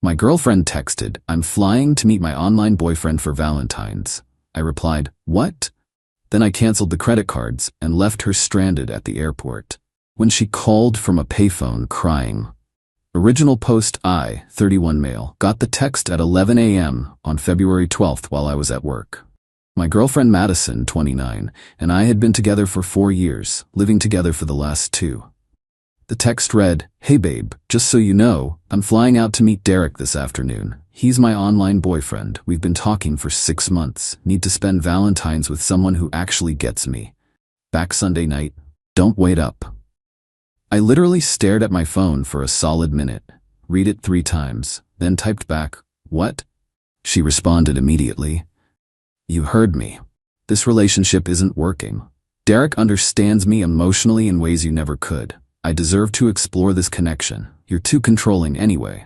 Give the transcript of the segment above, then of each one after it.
My girlfriend texted, "I'm flying to meet my online boyfriend for Valentines." I replied, "What?" Then I canceled the credit cards and left her stranded at the airport. When she called from a payphone crying. Original post I, 31 male, got the text at 11 a.m. on February 12th while I was at work. My girlfriend Madison, 29, and I had been together for 4 years, living together for the last 2. The text read, "Hey babe, just so you know, I'm flying out to meet Derek this afternoon. He's my online boyfriend. We've been talking for 6 months. Need to spend Valentine's with someone who actually gets me. Back Sunday night. Don't wait up." I literally stared at my phone for a solid minute, read it 3 times, then typed back, "What?" She responded immediately, "You heard me. This relationship isn't working. Derek understands me emotionally in ways you never could. I deserve to explore this connection. You're too controlling anyway."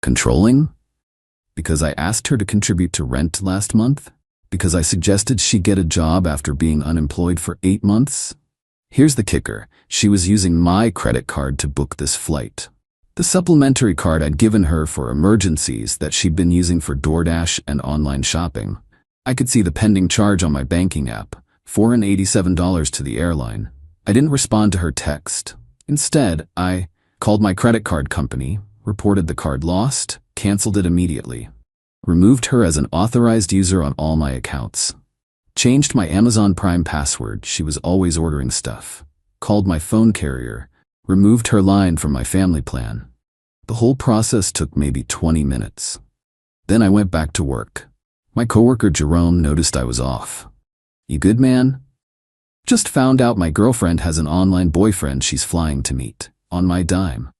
Controlling? Because I asked her to contribute to rent last month? Because I suggested she get a job after being unemployed for 8 months? Here's the kicker. She was using my credit card to book this flight. The supplementary card I'd given her for emergencies that she'd been using for DoorDash and online shopping. I could see the pending charge on my banking app, $487 to the airline. I didn't respond to her text. Instead, I called my credit card company, reported the card lost, canceled it immediately, removed her as an authorized user on all my accounts, changed my Amazon Prime password, she was always ordering stuff, called my phone carrier, removed her line from my family plan. The whole process took maybe 20 minutes. Then I went back to work. My coworker Jerome noticed I was off. "You good, man?" "Just found out my girlfriend has an online boyfriend she's flying to meet, on my dime."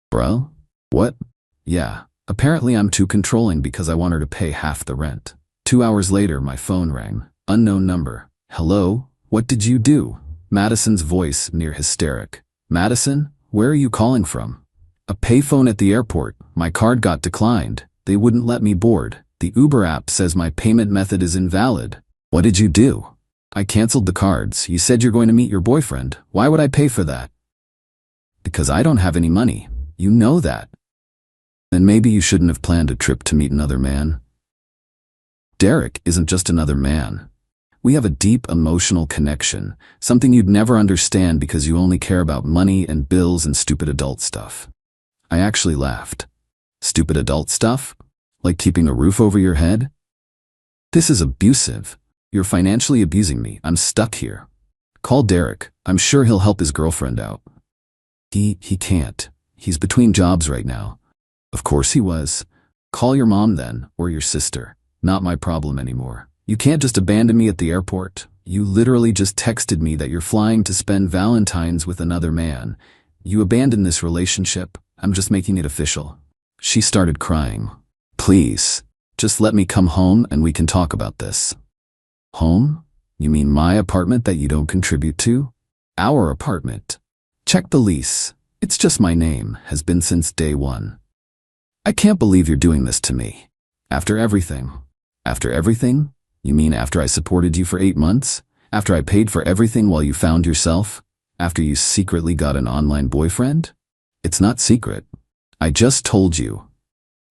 "Bro? What?" "Yeah, apparently I'm too controlling because I want her to pay half the rent." 2 hours later, my phone rang. Unknown number. "Hello? What did you do?" Madison's voice, near hysteric. "Madison, where are you calling from?" "A payphone at the airport. My card got declined. They wouldn't let me board. The Uber app says my payment method is invalid." "What did you do?" "I canceled the cards. You said you're going to meet your boyfriend. Why would I pay for that?" "Because I don't have any money. You know that." "Then maybe you shouldn't have planned a trip to meet another man." Derek isn't just another man. We have a deep emotional connection, something you'd never understand because you only care about money and bills and stupid adult stuff. I actually laughed. Stupid adult stuff? Like keeping a roof over your head? This is abusive. You're financially abusing me. I'm stuck here. Call Derek. I'm sure he'll help his girlfriend out. He can't. He's between jobs right now. Of course he was. Call your mom then, or your sister. Not my problem anymore. You can't just abandon me at the airport. You literally just texted me that you're flying to spend Valentine's with another man. You abandoned this relationship. I'm just making it official. She started crying. "Please, just let me come home and we can talk about this." "Home? You mean my apartment that you don't contribute to?" "Our apartment. Check the lease. It's just my name, has been since day one." "I can't believe you're doing this to me. After everything." "After everything? You mean after I supported you for 8 months? After I paid for everything while you found yourself? After you secretly got an online boyfriend?" "It's not secret. I just told you."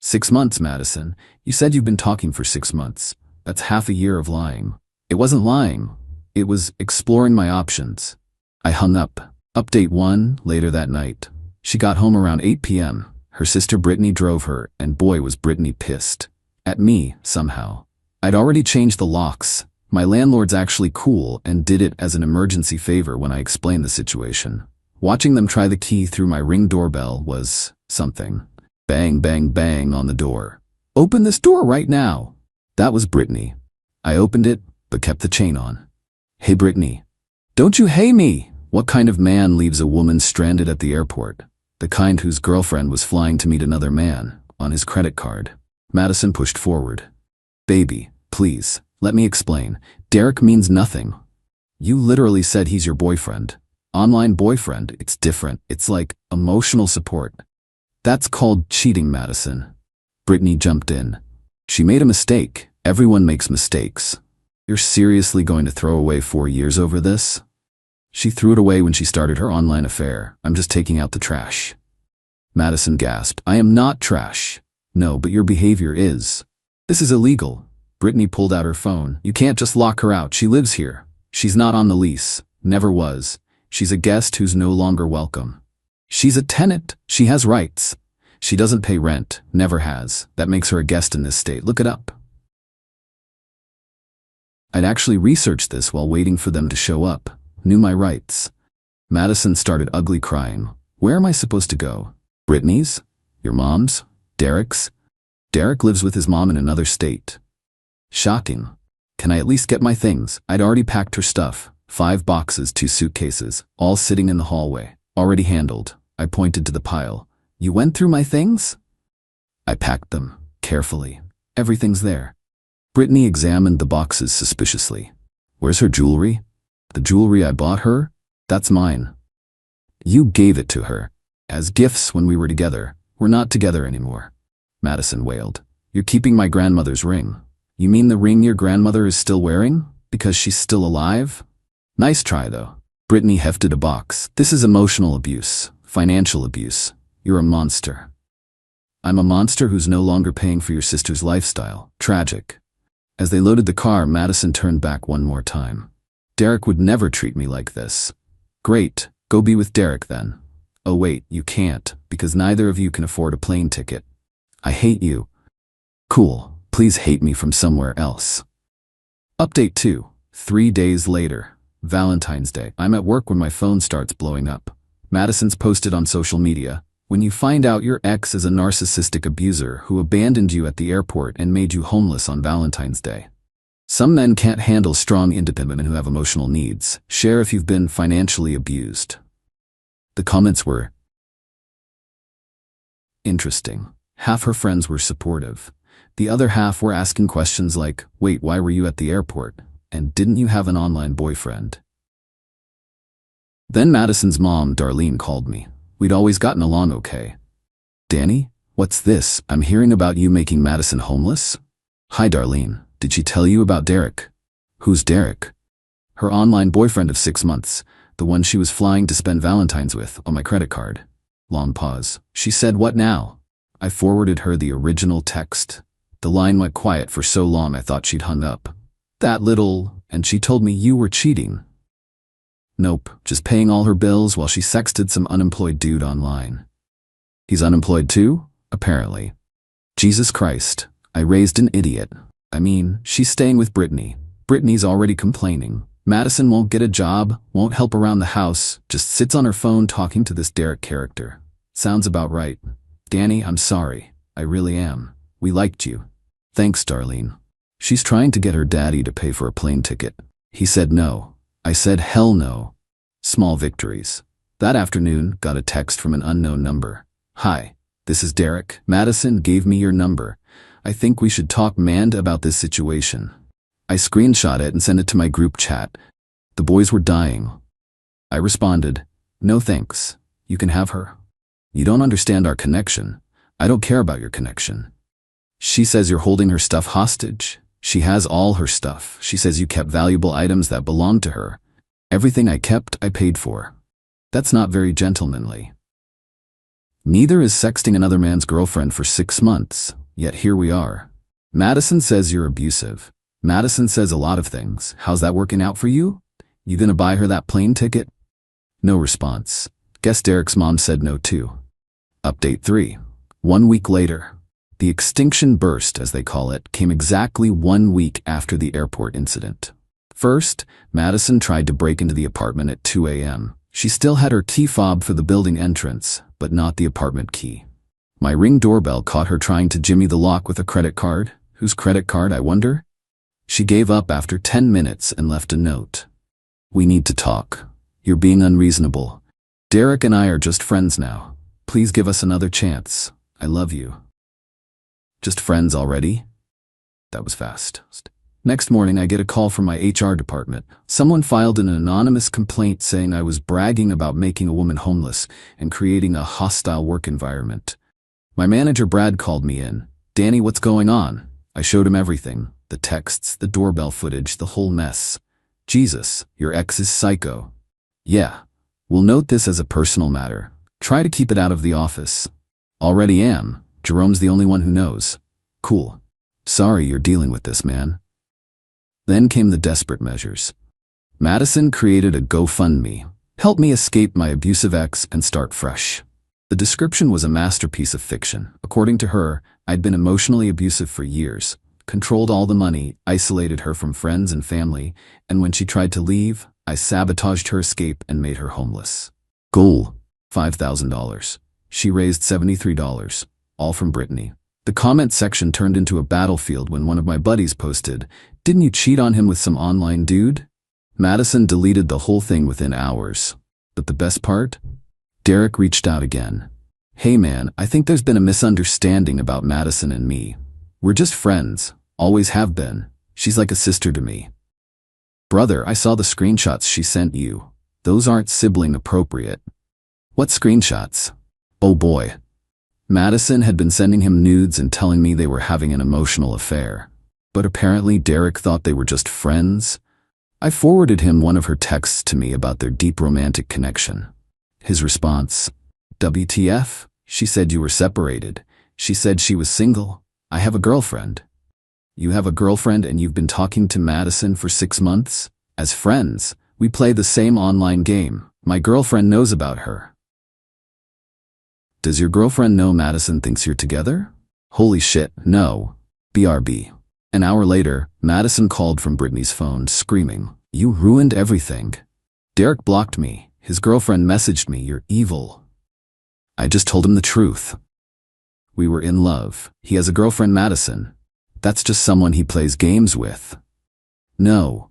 6 months, Madison. You said you've been talking for 6 months. That's half a year of lying. It wasn't lying. It was exploring my options. I hung up. Update 1, later that night. She got home around 8 p.m. Her sister Brittany drove her, and boy was Brittany pissed. At me, somehow. I'd already changed the locks. My landlord's actually cool and did it as an emergency favor when I explained the situation. Watching them try the key through my Ring doorbell was something. Bang, bang, bang on the door. "Open this door right now." That was Brittany. I opened it, but kept the chain on. "Hey Brittany. Don't you hate me?" What kind of man leaves a woman stranded at the airport? The kind whose girlfriend was flying to meet another man, on his credit card. Madison pushed forward. "Baby, please, let me explain. Derek means nothing. You literally said he's your boyfriend. Online boyfriend, it's different. It's like emotional support." "That's called cheating, Madison." Brittany jumped in. "She made a mistake. Everyone makes mistakes. You're seriously going to throw away 4 years over this?" "She threw it away when she started her online affair. I'm just taking out the trash." Madison gasped. "I am not trash. No, but your behavior is. This is illegal. Brittany pulled out her phone. You can't just lock her out. She lives here. She's not on the lease. Never was. She's a guest who's no longer welcome. She's a tenant. She has rights. She doesn't pay rent. Never has. That makes her a guest in this state. Look it up. I'd actually researched this while waiting for them to show up. Knew my rights. Madison started ugly crying. Where am I supposed to go? Brittany's? Your mom's? Derek's? Derek lives with his mom in another state. Shocking. Can I at least get my things? I'd already packed her stuff. 5 boxes, 2 suitcases, all sitting in the hallway. Already handled. I pointed to the pile. You went through my things? I packed them. Carefully. Everything's there. Brittany examined the boxes suspiciously. Where's her jewelry? The jewelry I bought her? That's mine. You gave it to her. As gifts when we were together. We're not together anymore. Madison wailed. You're keeping my grandmother's ring. You mean the ring your grandmother is still wearing? Because she's still alive? Nice try, though. Brittany hefted a box. This is emotional abuse. Financial abuse. You're a monster. I'm a monster who's no longer paying for your sister's lifestyle. Tragic. As they loaded the car, Madison turned back one more time. Derek would never treat me like this. Great. Go be with Derek then. Oh wait, you can't, because neither of you can afford a plane ticket. I hate you. Cool. Please hate me from somewhere else. Update 2. 3 days later. Valentine's Day. I'm at work when my phone starts blowing up. Madison's posted on social media. When you find out your ex is a narcissistic abuser who abandoned you at the airport and made you homeless on Valentine's Day. Some men can't handle strong, independent women who have emotional needs. Share if you've been financially abused. The comments were interesting. Half her friends were supportive. The other half were asking questions like, wait, why were you at the airport? And didn't you have an online boyfriend? Then Madison's mom, Darlene, called me. We'd always gotten along okay. Danny, what's this? I'm hearing about you making Madison homeless? Hi, Darlene. Did she tell you about Derek? Who's Derek? Her online boyfriend of 6 months, the one she was flying to spend Valentine's with on my credit card. Long pause. She said, what now? I forwarded her the original text. The line went quiet for so long I thought she'd hung up. That little, and she told me you were cheating. Nope, just paying all her bills while she sexted some unemployed dude online. He's unemployed too? Apparently. Jesus Christ, I raised an idiot. I mean, she's staying with Brittany. Brittany's already complaining. Madison won't get a job, won't help around the house, just sits on her phone talking to this Derek character. Sounds about right. Danny, I'm sorry. I really am. We liked you. Thanks, Darlene. She's trying to get her daddy to pay for a plane ticket. He said no. I said hell no. Small victories. That afternoon, got a text from an unknown number. Hi, this is Derek. Madison gave me your number. I think we should talk about this situation. I screenshot it and sent it to my group chat. The boys were dying. I responded, no thanks. You can have her. You don't understand our connection. I don't care about your connection. She says you're holding her stuff hostage. She has all her stuff. She says you kept valuable items that belonged to her. Everything I kept, I paid for. That's not very gentlemanly. Neither is sexting another man's girlfriend for 6 months, yet here we are. Madison says you're abusive. Madison says a lot of things. How's that working out for you? You gonna buy her that plane ticket? No response. Guess Derek's mom said no too. Update 3. 1 week later. The extinction burst, as they call it, came exactly 1 week after the airport incident. First, Madison tried to break into the apartment at 2 a.m. She still had her key fob for the building entrance, but not the apartment key. My Ring doorbell caught her trying to jimmy the lock with a credit card. Whose credit card, I wonder? She gave up after 10 minutes and left a note. We need to talk. You're being unreasonable. Derek and I are just friends now. Please give us another chance. I love you. Just friends already? That was fast. Next morning, I get a call from my HR department. Someone filed an anonymous complaint saying I was bragging about making a woman homeless and creating a hostile work environment. My manager Brad called me in. Danny, what's going on? I showed him everything. The texts, the doorbell footage, the whole mess. Jesus, your ex is psycho. Yeah. We'll note this as a personal matter. Try to keep it out of the office. Already am. Jerome's the only one who knows. Cool. Sorry you're dealing with this, man. Then came the desperate measures. Madison created a GoFundMe. Help me escape my abusive ex and start fresh. The description was a masterpiece of fiction. According to her, I'd been emotionally abusive for years, controlled all the money, isolated her from friends and family, and when she tried to leave, I sabotaged her escape and made her homeless. Goal: $5,000. She raised $73, all from Brittany. The comment section turned into a battlefield when one of my buddies posted, "Didn't you cheat on him with some online dude?" Madison deleted the whole thing within hours. But the best part? Derek reached out again. "Hey man, I think there's been a misunderstanding about Madison and me. We're just friends, always have been. She's like a sister to me." "Brother, I saw the screenshots she sent you. Those aren't sibling appropriate." "What screenshots?" "Oh boy." Madison had been sending him nudes and telling me they were having an emotional affair. But apparently Derek thought they were just friends. I forwarded him one of her texts to me about their deep romantic connection. His response: "WTF? She said you were separated. She said she was single. I have a girlfriend." "You have a girlfriend and you've been talking to Madison for 6 months? As friends, we play the same online game. My girlfriend knows about her." "Does your girlfriend know Madison thinks you're together?" "Holy shit, no. BRB. An hour later, Madison called from Brittany's phone, screaming, "You ruined everything." Derek blocked me. His girlfriend messaged me, "You're evil." I just told him the truth. We were in love. He has a girlfriend, Madison. That's just someone he plays games with. No,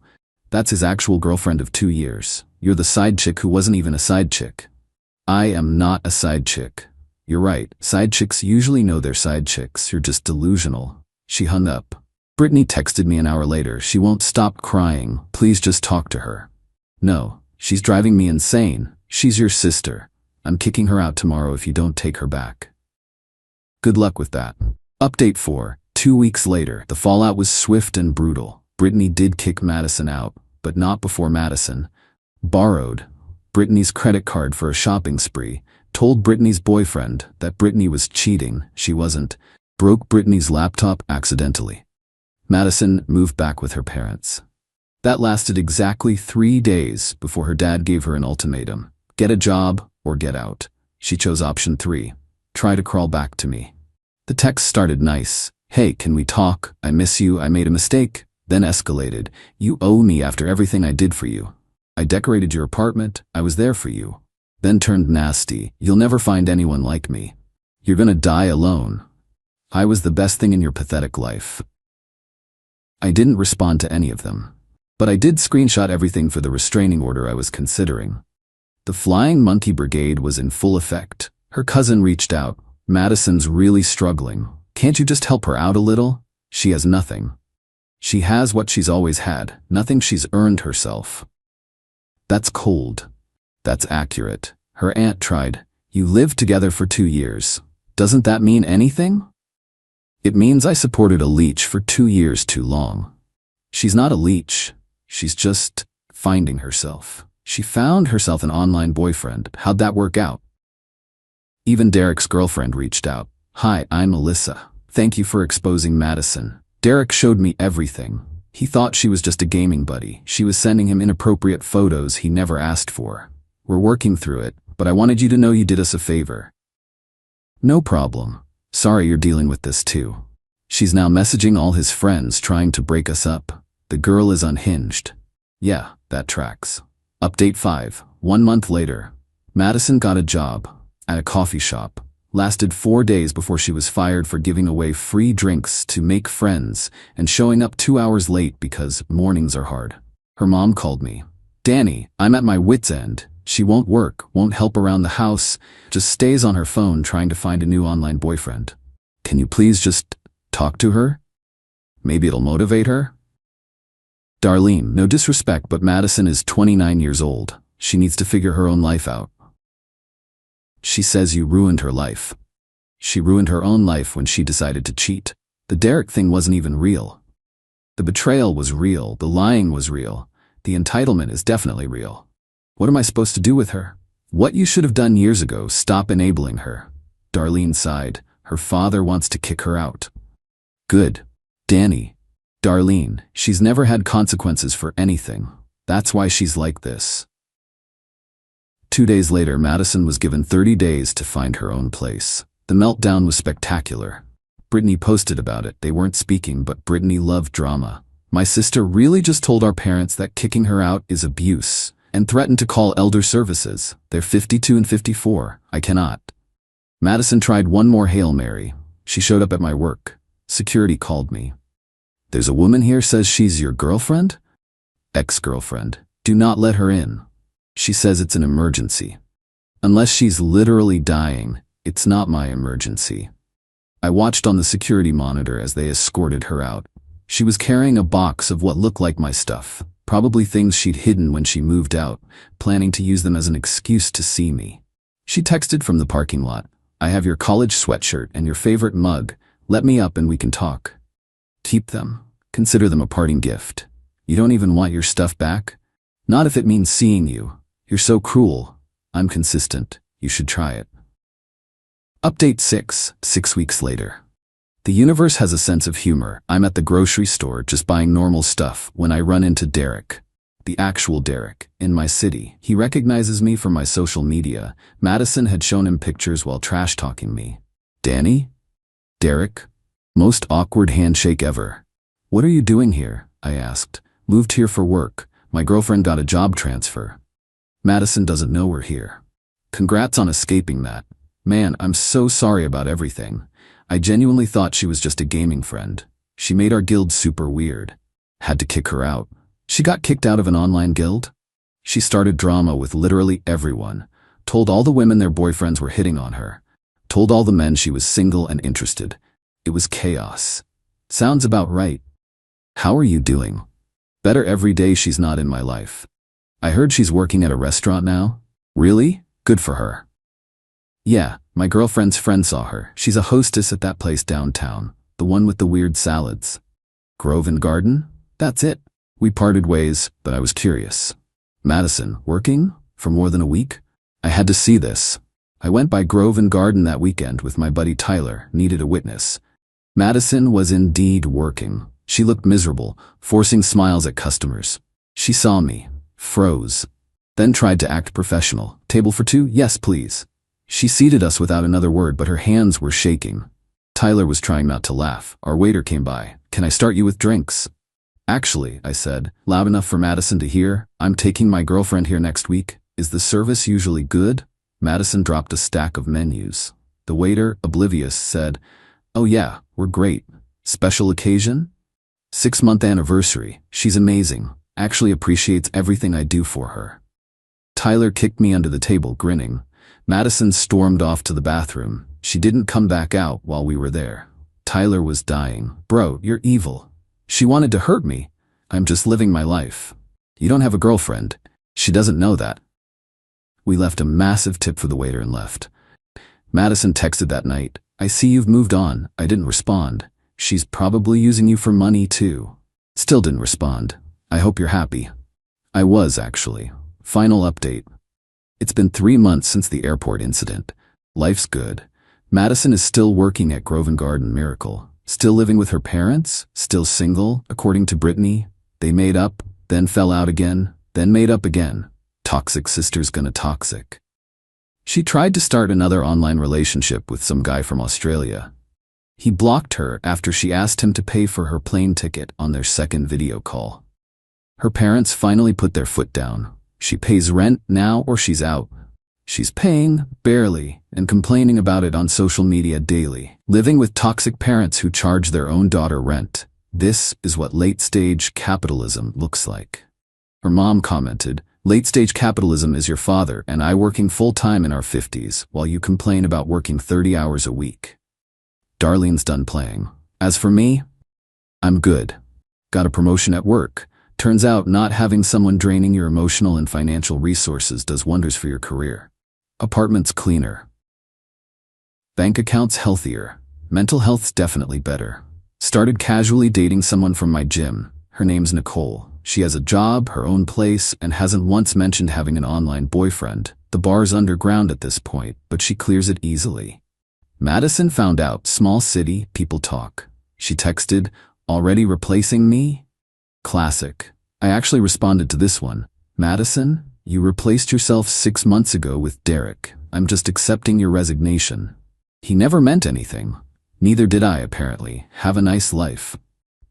that's his actual girlfriend of 2 years. You're the side chick who wasn't even a side chick. I am not a side chick. You're right, side chicks usually know they're side chicks. You're just delusional. She hung up. Brittany texted me an hour later. "She won't stop crying. Please just talk to her." "No, she's driving me insane. She's your sister. I'm kicking her out tomorrow if you don't take her back." Good luck with that. Update 4. 2 weeks later, the fallout was swift and brutal. Brittany did kick Madison out, but not before Madison borrowed Brittany's credit card for a shopping spree, told Brittany's boyfriend that Brittany was cheating, she wasn't, broke Brittany's laptop accidentally. Madison moved back with her parents. That lasted exactly 3 days before her dad gave her an ultimatum: get a job or get out. She chose option 3. Try to crawl back to me. The text started nice. "Hey, can we talk? I miss you. I made a mistake." Then escalated. "You owe me after everything I did for you. I decorated your apartment. I was there for you." Then turned nasty. "You'll never find anyone like me. You're gonna die alone. I was the best thing in your pathetic life." I didn't respond to any of them. But I did screenshot everything for the restraining order I was considering. The Flying Monkey Brigade was in full effect. Her cousin reached out. "Madison's really struggling. Can't you just help her out a little? She has nothing. She has what she's always had, nothing she's earned herself." That's cold. That's accurate. Her aunt tried. "You lived together for 2 years. Doesn't that mean anything?" "It means I supported a leech for 2 years too long." She's not a leech. She's just finding herself. She found herself an online boyfriend. How'd that work out? Even Derek's girlfriend reached out. "Hi, I'm Alyssa. Thank you for exposing Madison. Derek showed me everything. He thought she was just a gaming buddy. She was sending him inappropriate photos he never asked for. We're working through it, but I wanted you to know you did us a favor." "No problem. Sorry you're dealing with this too." She's now messaging all his friends trying to break us up. The girl is unhinged. Yeah, that tracks. Update 5. 1 month later. Madison got a job at a coffee shop. Lasted 4 days before she was fired for giving away free drinks to make friends and showing up 2 hours late because mornings are hard. Her mom called me. "Danny, I'm at my wit's end. She won't work, won't help around the house, just stays on her phone trying to find a new online boyfriend. Can you please just talk to her? Maybe it'll motivate her?" Darlene, no disrespect, but Madison is 29 years old. She needs to figure her own life out. She says you ruined her life. She ruined her own life when she decided to cheat. The Derek thing wasn't even real. The betrayal was real, the lying was real, the entitlement is definitely real. What am I supposed to do with her? What you should have done years ago, stop enabling her. Darlene sighed. Her father wants to kick her out. Good. Danny. Darlene, she's never had consequences for anything. That's why she's like this. 2 days later, Madison was given 30 days to find her own place. The meltdown was spectacular. Brittany posted about it. They weren't speaking, but Brittany loved drama. My sister really just told our parents that kicking her out is abuse and threatened to call elder services. They're 52 and 54. I cannot. Madison tried one more Hail Mary. She showed up at my work. Security called me. There's a woman here, says she's your girlfriend? Ex-girlfriend. Do not let her in. She says it's an emergency. Unless she's literally dying, it's not my emergency. I watched on the security monitor as they escorted her out. She was carrying a box of what looked like my stuff, probably things she'd hidden when she moved out, planning to use them as an excuse to see me. She texted from the parking lot. I have your college sweatshirt and your favorite mug. Let me up and we can talk. Keep them. Consider them a parting gift. You don't even want your stuff back? Not if it means seeing you. You're so cruel. I'm consistent. You should try it. Update 6 weeks later. The universe has a sense of humor. I'm at the grocery store just buying normal stuff when I run into Derek. The actual Derek, in my city. He recognizes me from my social media. Madison had shown him pictures while trash-talking me. Danny? Derek? Most awkward handshake ever. What are you doing here? I asked. Moved here for work. My girlfriend got a job transfer. Madison doesn't know we're here. Congrats on escaping that. Man, I'm so sorry about everything. I genuinely thought she was just a gaming friend. She made our guild super weird. Had to kick her out. She got kicked out of an online guild? She started drama with literally everyone. Told all the women their boyfriends were hitting on her. Told all the men she was single and interested. It was chaos. Sounds about right. How are you doing? Better every day she's not in my life. I heard she's working at a restaurant now. Really? Good for her. Yeah, my girlfriend's friend saw her. She's a hostess at that place downtown, the one with the weird salads. Grove and Garden? That's it. We parted ways, but I was curious. Madison, working? For more than a week? I had to see this. I went by Grove and Garden that weekend with my buddy Tyler, needed a witness. Madison was indeed working. She looked miserable, forcing smiles at customers. She saw me, froze, then tried to act professional. Table for two? Yes, please. She seated us without another word, but her hands were shaking. Tyler was trying not to laugh. Our waiter came by. Can I start you with drinks? Actually, I said, loud enough for Madison to hear, I'm taking my girlfriend here next week. Is the service usually good? Madison dropped a stack of menus. The waiter, oblivious, said, Oh yeah, we're great. Special occasion? 6-month anniversary. She's amazing. Actually appreciates everything I do for her. Tyler kicked me under the table, grinning. Madison stormed off to the bathroom. She didn't come back out while we were there. Tyler was dying. Bro, you're evil. She wanted to hurt me. I'm just living my life. You don't have a girlfriend. She doesn't know that. We left a massive tip for the waiter and left. Madison texted that night. I see you've moved on. I didn't respond. She's probably using you for money too. Still didn't respond. I hope you're happy. I was, actually. Final update. It's been 3 months since the airport incident. Life's good. Madison is still working at Grove and Garden Miracle. Still living with her parents. Still single, according to Brittany. They made up, then fell out again, then made up again. Toxic sister's gonna toxic. She tried to start another online relationship with some guy from Australia. He blocked her after she asked him to pay for her plane ticket on their second video call. Her parents finally put their foot down. She pays rent now or she's out. She's paying, barely, and complaining about it on social media daily. Living with toxic parents who charge their own daughter rent. This is what late-stage capitalism looks like. Her mom commented, Late-stage capitalism is your father and I working full-time in our 50s while you complain about working 30 hours a week. Darlene's done playing. As for me, I'm good. Got a promotion at work. Turns out not having someone draining your emotional and financial resources does wonders for your career. Apartments cleaner. Bank accounts healthier. Mental health's definitely better. Started casually dating someone from my gym. Her name's Nicole. She has a job, her own place, and hasn't once mentioned having an online boyfriend. The bar's underground at this point, but she clears it easily. Madison found out. Small city, people talk. She texted, already replacing me? Classic. I actually responded to this one. Madison, you replaced yourself 6 months ago with Derek. I'm just accepting your resignation. He never meant anything. Neither did I, apparently. Have a nice life.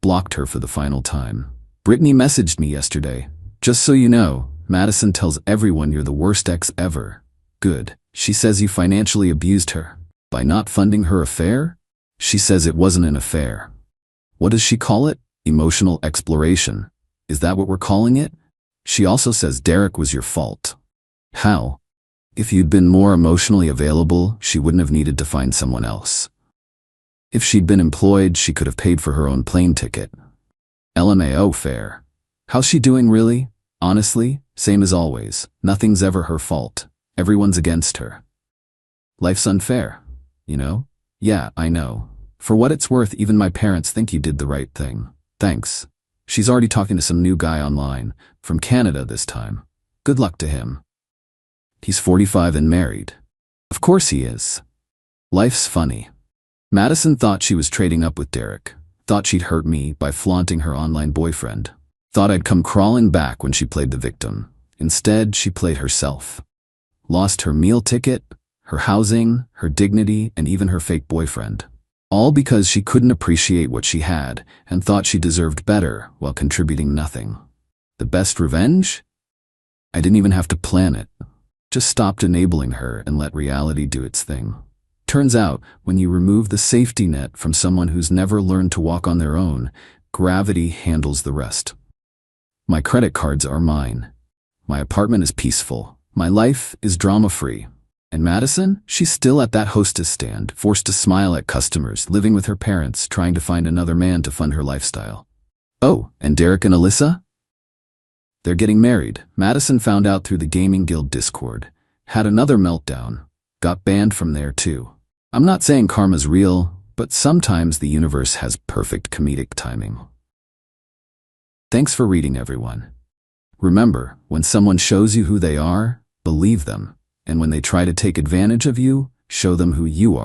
Blocked her for the final time. Brittany messaged me yesterday. Just so you know, Madison tells everyone you're the worst ex ever. Good. She says you financially abused her. By not funding her affair? She says it wasn't an affair. What does she call it? Emotional exploration. Is that what we're calling it? She also says Derek was your fault. How? If you'd been more emotionally available, she wouldn't have needed to find someone else. If she'd been employed, she could have paid for her own plane ticket. LMAO, fair. How's she doing really? Honestly, same as always. Nothing's ever her fault. Everyone's against her. Life's unfair, you know? Yeah, I know. For what it's worth, even my parents think you did the right thing. Thanks. She's already talking to some new guy online, from Canada this time. Good luck to him. He's 45 and married. Of course he is. Life's funny. Madison thought she was trading up with Derek. Thought she'd hurt me by flaunting her online boyfriend. Thought I'd come crawling back when she played the victim. Instead, she played herself. Lost her meal ticket, her housing, her dignity, and even her fake boyfriend. All because she couldn't appreciate what she had and thought she deserved better while contributing nothing. The best revenge? I didn't even have to plan it. Just stopped enabling her and let reality do its thing. Turns out, when you remove the safety net from someone who's never learned to walk on their own, gravity handles the rest. My credit cards are mine. My apartment is peaceful. My life is drama-free. And Madison? She's still at that hostess stand, forced to smile at customers, living with her parents, trying to find another man to fund her lifestyle. Oh, and Derek and Alyssa? They're getting married. Madison found out through the Gaming Guild Discord. Had another meltdown. Got banned from there too. I'm not saying karma's real, but sometimes the universe has perfect comedic timing. Thanks for reading, everyone. Remember, when someone shows you who they are, believe them. And when they try to take advantage of you, show them who you are.